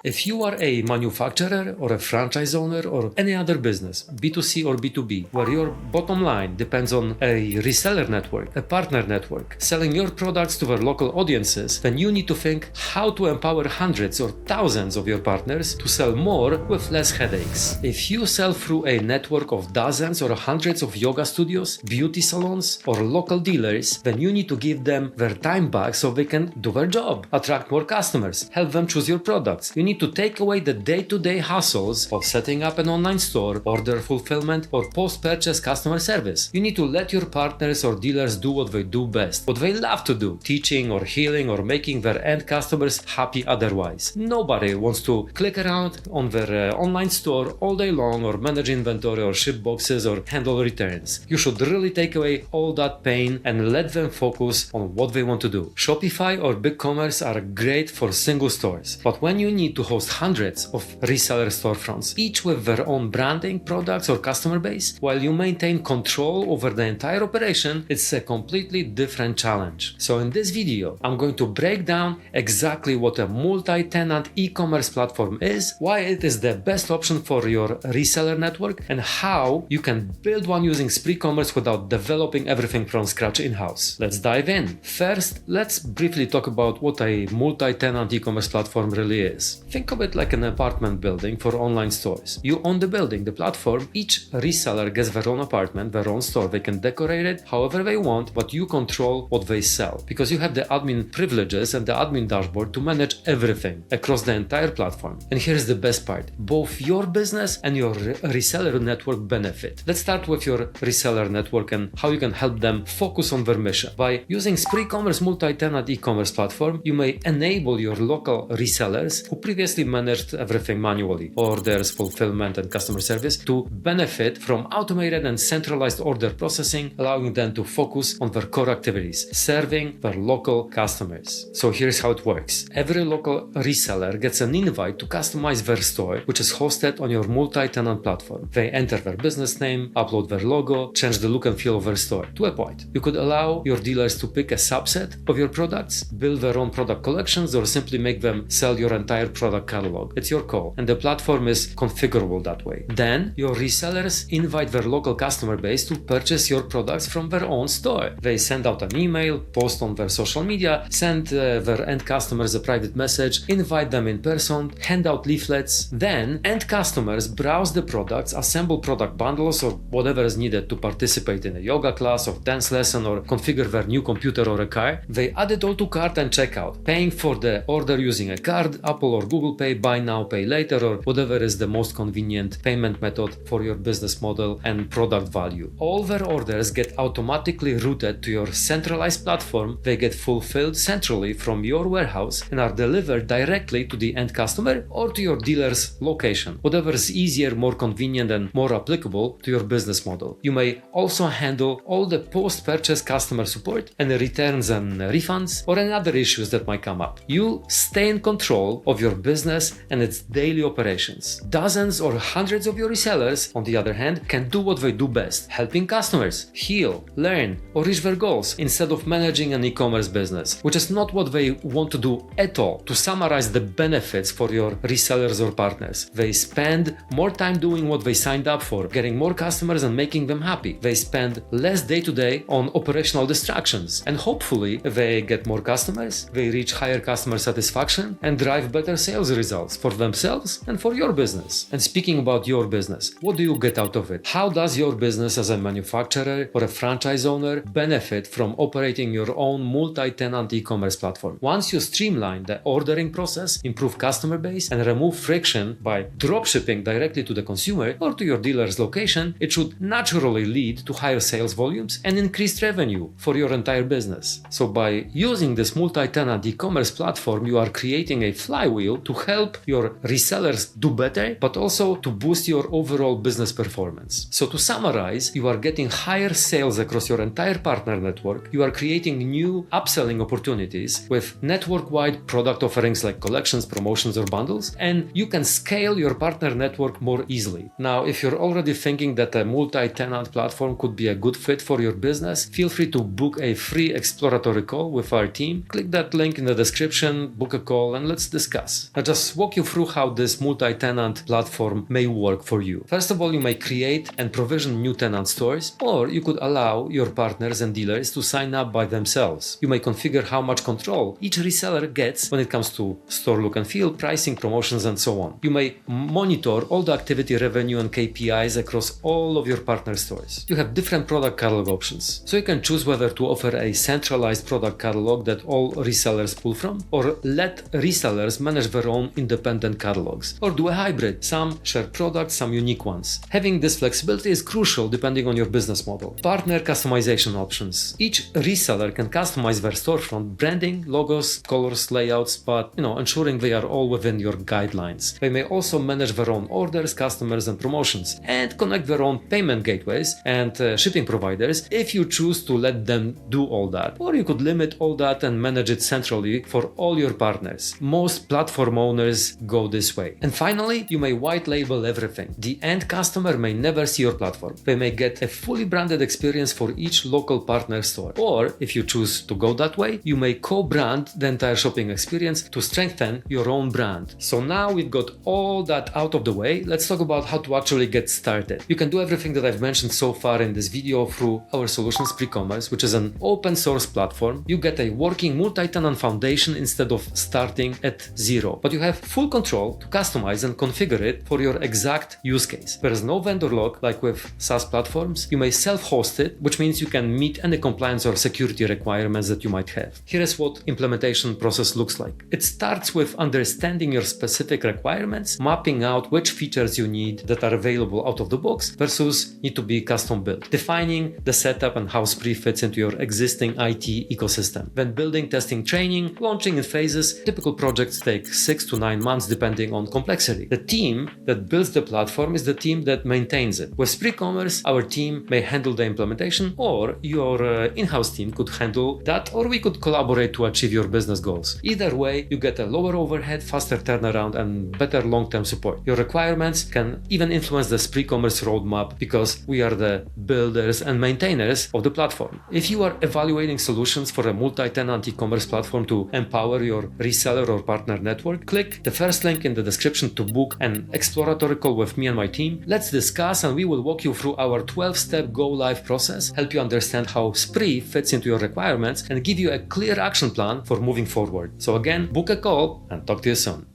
If you are a manufacturer or a franchise owner or any other business, B2C or B2B, where your bottom line depends on a reseller network, a partner network, selling your products to their local audiences, then you need to think how to empower hundreds or thousands of your partners to sell more with less headaches. If you sell through a network of dozens or hundreds of yoga studios, beauty salons, or local dealers, then you need to give them their time back so they can do their job, attract more customers, help them choose your products. You need to take away the day-to-day hassles of setting up an online store, order fulfillment, or post-purchase customer service. You need to let your partners or dealers do what they do best, what they love to do, teaching or healing or making their end customers happy otherwise. Nobody wants to click around on their online store all day long or manage inventory or ship boxes or handle returns. You should really take away all that pain and let them focus on what they want to do. Shopify or BigCommerce are great for single stores, but when you need to host hundreds of reseller storefronts, each with their own branding, products or customer base, while you maintain control over the entire operation, it's a completely different challenge. So in this video, I'm going to break down exactly what a multi-tenant e-commerce platform is, why it is the best option for your reseller network, and how you can build one using SpreeCommerce without developing everything from scratch in-house. Let's dive in. First, let's briefly talk about what a multi-tenant e-commerce platform really is. Think of it like an apartment building for online stores. You own the building, the platform. Each reseller gets their own apartment, their own store. They can decorate it however they want, but you control what they sell because you have the admin privileges and the admin dashboard to manage everything across the entire platform. And here's the best part. Both your business and your reseller network benefit. Let's start with your reseller network and how you can help them focus on their mission. By using SpreeCommerce multi-tenant e-commerce platform, you may enable your local resellers who previously managed everything manually, orders, fulfillment, and customer service, to benefit from automated and centralized order processing, allowing them to focus on their core activities, serving their local customers. So here's how it works. Every local reseller gets an invite to customize their store, which is hosted on your multi-tenant platform. They enter their business name, upload their logo, change the look and feel of their store to a point. You could allow your dealers to pick a subset of your products, build their own product collections, or simply make them sell your entire product catalog. It's your call, and the platform is configurable that way. Then your resellers invite their local customer base to purchase your products from their own store. They send out an email, post on their social media, send their end customers a private message, invite them in person, hand out leaflets. Then end customers browse the products, assemble product bundles or whatever is needed to participate in a yoga class or dance lesson or configure their new computer or a car. They add it all to cart and checkout, paying for the order using a card, Apple or Google Pay, buy now, pay later, or whatever is the most convenient payment method for your business model and product value. All their orders get automatically routed to your centralized platform. They get fulfilled centrally from your warehouse and are delivered directly to the end customer or to your dealer's location, whatever is easier, more convenient, and more applicable to your business model. You may also handle all the post-purchase customer support and returns and refunds or any other issues that might come up. You stay in control of your business and its daily operations. Dozens or hundreds of your resellers, on the other hand, can do what they do best, helping customers heal, learn, or reach their goals instead of managing an e-commerce business, which is not what they want to do at all. To summarize the benefits for your resellers or partners, they spend more time doing what they signed up for, getting more customers and making them happy. They spend less day-to-day on operational distractions, and hopefully they get more customers, they reach higher customer satisfaction and drive better sales results for themselves and for your business. And speaking about your business, what do you get out of it? How does your business as a manufacturer or a franchise owner benefit from operating your own multi-tenant e-commerce platform? Once you streamline the ordering process, improve customer base, and remove friction by dropshipping directly to the consumer or to your dealer's location, it should naturally lead to higher sales volumes and increased revenue for your entire business. So by using this multi-tenant e-commerce platform, you are creating a flywheel to help your resellers do better, but also to boost your overall business performance. So to summarize, you are getting higher sales across your entire partner network. You are creating new upselling opportunities with network-wide product offerings like collections, promotions, or bundles, and you can scale your partner network more easily. Now, if you're already thinking that a multi-tenant platform could be a good fit for your business, feel free to book a free exploratory call with our team. Click that link in the description, book a call, and let's discuss. I'll just walk you through how this multi-tenant platform may work for you. First of all, you may create and provision new tenant stores, or you could allow your partners and dealers to sign up by themselves. You may configure how much control each reseller gets when it comes to store look and feel, pricing, promotions, and so on. You may monitor all the activity, revenue, and KPIs across all of your partner stores. You have different product catalog options, so you can choose whether to offer a centralized product catalog that all resellers pull from, or let resellers manage their own independent catalogs, or do a hybrid, some shared products, some unique ones. Having this flexibility is crucial depending on your business model. Partner customization options. Each reseller can customize their storefront branding, logos, colors, layouts, but ensuring they are all within your guidelines. They may also manage their own orders, customers, and promotions, and connect their own payment gateways and shipping providers if you choose to let them do all that. Or you could limit all that and manage it centrally for all your partners. Most platform owners go this way. And finally, you may white label everything. The end customer may never see your platform. They may get a fully branded experience for each local partner store. Or if you choose to go that way, you may co-brand the entire shopping experience to strengthen your own brand. So now we've got all that out of the way, let's talk about how to actually get started. You can do everything that I've mentioned so far in this video through our solutions Ecommerce, which is an open source platform. You get a working multi-tenant foundation instead of starting at zero, but you have full control to customize and configure it for your exact use case. There is no vendor lock like with SaaS platforms. You may self-host it, which means you can meet any compliance or security requirements that you might have. Here is what implementation process looks like. It starts with understanding your specific requirements, mapping out which features you need that are available out of the box versus need to be custom built, defining the setup and how Spree fits into your existing IT ecosystem. Then building, testing, training, launching in phases. Typical projects take 6 to 9 months depending on complexity. The team that builds the platform is the team that maintains it. With Spree Commerce, our team may handle the implementation, or your in-house team could handle that, or we could collaborate to achieve your business goals. Either way, you get a lower overhead, faster turnaround, and better long-term support. Your requirements can even influence the Spree Commerce roadmap because we are the builders and maintainers of the platform. If you are evaluating solutions for a multi-tenant e-commerce platform to empower your reseller or partner network, click the first link in the description to book an exploratory call with me and my team. Let's discuss, and we will walk you through our 12-step go-live process, help you understand how Spree fits into your requirements, and give you a clear action plan for moving forward. So again, book a call and talk to you soon.